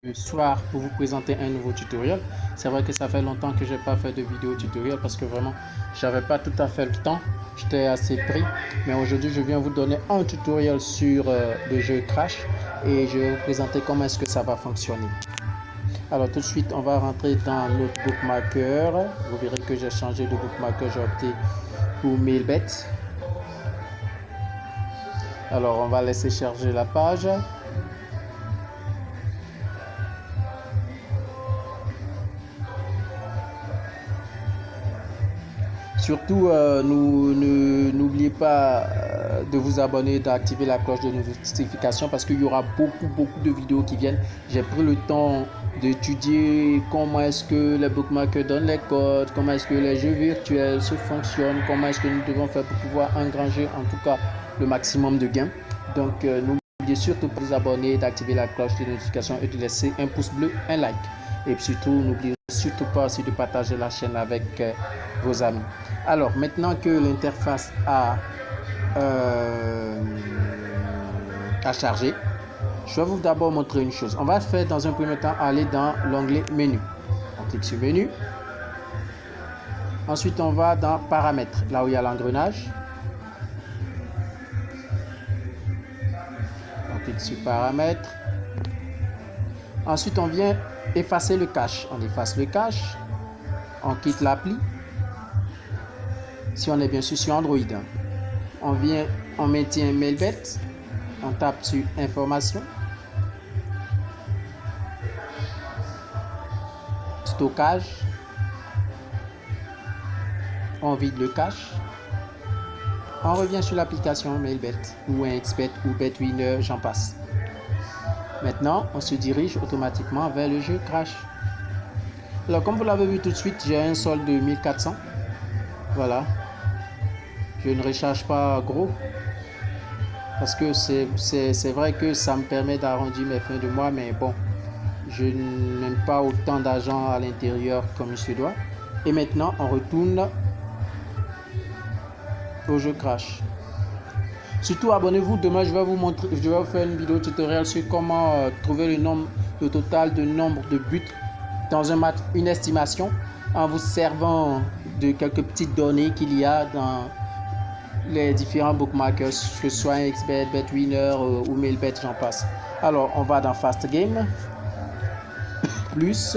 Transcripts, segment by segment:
Le soir pour vous présenter un nouveau tutoriel. C'est vrai que ça fait longtemps que j'ai pas fait de vidéo tutoriel parce que vraiment j'avais pas tout à fait le temps, j'étais assez pris, mais aujourd'hui je viens vous donner un tutoriel sur le jeu Crash et je vais vous présenter comment est-ce que ça va fonctionner. Alors tout de suite on va rentrer dans notre bookmarker. Vous verrez que j'ai changé de bookmarker, j'ai opté pour Mailbet. Alors on va laisser charger la page. Surtout, n'oubliez pas de vous abonner, d'activer la cloche de notification parce qu'il y aura beaucoup de vidéos qui viennent. J'ai pris le temps d'étudier comment est-ce que les bookmarkers donnent les codes, comment est-ce que les jeux virtuels se fonctionnent, comment est-ce que nous devons faire pour pouvoir engranger en tout cas le maximum de gains. Donc, n'oubliez surtout pas de vous abonner, d'activer la cloche de notification et de laisser un pouce bleu, un like. Et puis surtout, n'oubliez surtout pas aussi de partager la chaîne avec vos amis. Alors, maintenant que l'interface a chargé, je vais vous d'abord montrer une chose. On va faire dans un premier temps aller dans l'onglet menu. On clique sur menu. Ensuite, on va dans paramètres, là où il y a l'engrenage. On clique sur paramètres. Ensuite, on vient effacer le cache. On efface le cache. On quitte l'appli. Si on est bien sûr sur Android, on maintient Mailbet, on tape sur information, stockage, on vide le cache, on revient sur l'application Mailbet ou XBet ou BetWinner, j'en passe. Maintenant, on se dirige automatiquement vers le jeu Crash. Alors, comme vous l'avez vu tout de suite, j'ai un solde de 1400. Voilà. Je ne recharge pas gros parce que c'est vrai que ça me permet d'arrondir mes fins de mois, mais bon, je n'aime pas autant d'argent à l'intérieur comme il se doit. Et maintenant, on retourne au jeu Crash. Surtout, abonnez-vous. Demain, je vais vous montrer, je vais vous faire une vidéo tutoriel sur comment trouver le total de nombre de buts dans un match, une estimation, en vous servant de quelques petites données qu'il y a dans les différents bookmarkers, que ce soit XBet, BetWinner ou Mailbet, j'en passe. Alors, on va dans Fast Game, plus,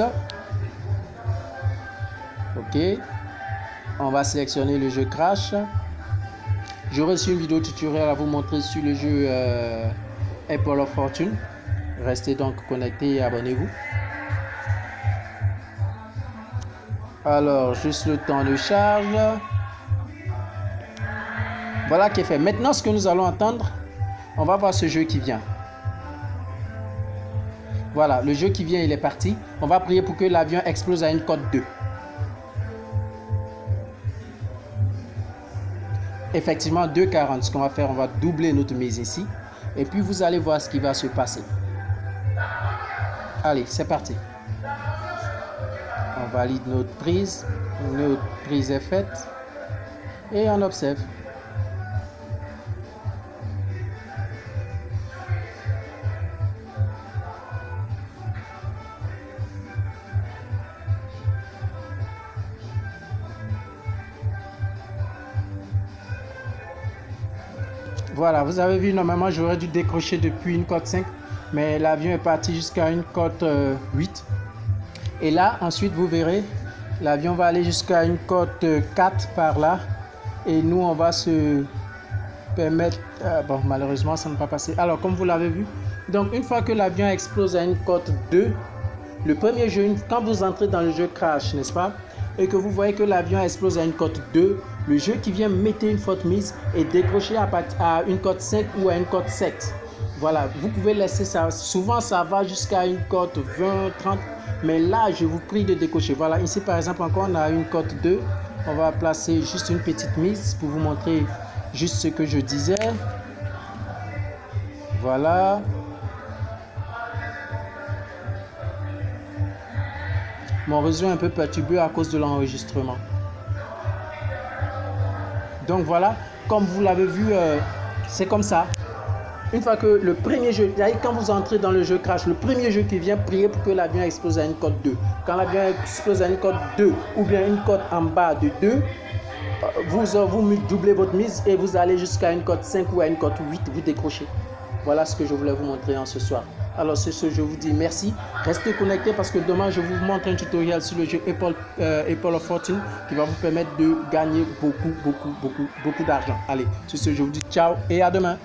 ok, on va sélectionner le jeu Crash. J'aurai reçu une vidéo tutoriel à vous montrer sur le jeu Apple of Fortune. Restez donc connectés et abonnez-vous. Alors, juste le temps de charge. Voilà qui est fait. Maintenant, ce que nous allons entendre, on va voir ce jeu qui vient. Voilà, le jeu qui vient, il est parti. On va prier pour que l'avion explose à une cote 2. Effectivement, 2,40. Ce qu'on va faire, on va doubler notre mise ici. Et puis, vous allez voir ce qui va se passer. Allez, c'est parti. On valide notre prise. Notre prise est faite. Et on observe. Voilà, vous avez vu, normalement j'aurais dû décrocher depuis une cote 5, mais l'avion est parti jusqu'à une cote 8. Et là, ensuite, vous verrez, l'avion va aller jusqu'à une cote 4 par là. Et nous, on va se permettre... bon, malheureusement, ça ne va pas passer. Alors, comme vous l'avez vu, donc une fois que l'avion explose à une cote 2, le premier jeu, quand vous entrez dans le jeu Crash, n'est-ce pas, et que vous voyez que l'avion explose à une cote 2, le jeu qui vient mettre une forte mise et décrocher à une cote 5 ou à une cote 7. Voilà, vous pouvez laisser ça. Souvent, ça va jusqu'à une cote 20, 30. Mais là, je vous prie de décocher. Voilà, ici, par exemple, encore, on a une cote 2. On va placer juste une petite mise pour vous montrer juste ce que je disais. Voilà. Mon réseau est un peu perturbé à cause de l'enregistrement. Donc voilà, comme vous l'avez vu, c'est comme ça. une fois que le premier jeu, quand vous entrez dans le jeu Crash, le premier jeu qui vient, prier pour que l'avion explose à une cote 2. Quand l'avion explose à une cote 2 ou bien une cote en bas de 2, vous doublez votre mise et vous allez jusqu'à une cote 5 ou à une cote 8, vous décrochez. Voilà ce que je voulais vous montrer en ce soir. Alors c'est ce, je vous dis merci. Restez connectés parce que demain je vous montre un tutoriel sur le jeu Apple of Fortune qui va vous permettre de gagner beaucoup d'argent. Allez, sur ce je vous dis ciao et à demain.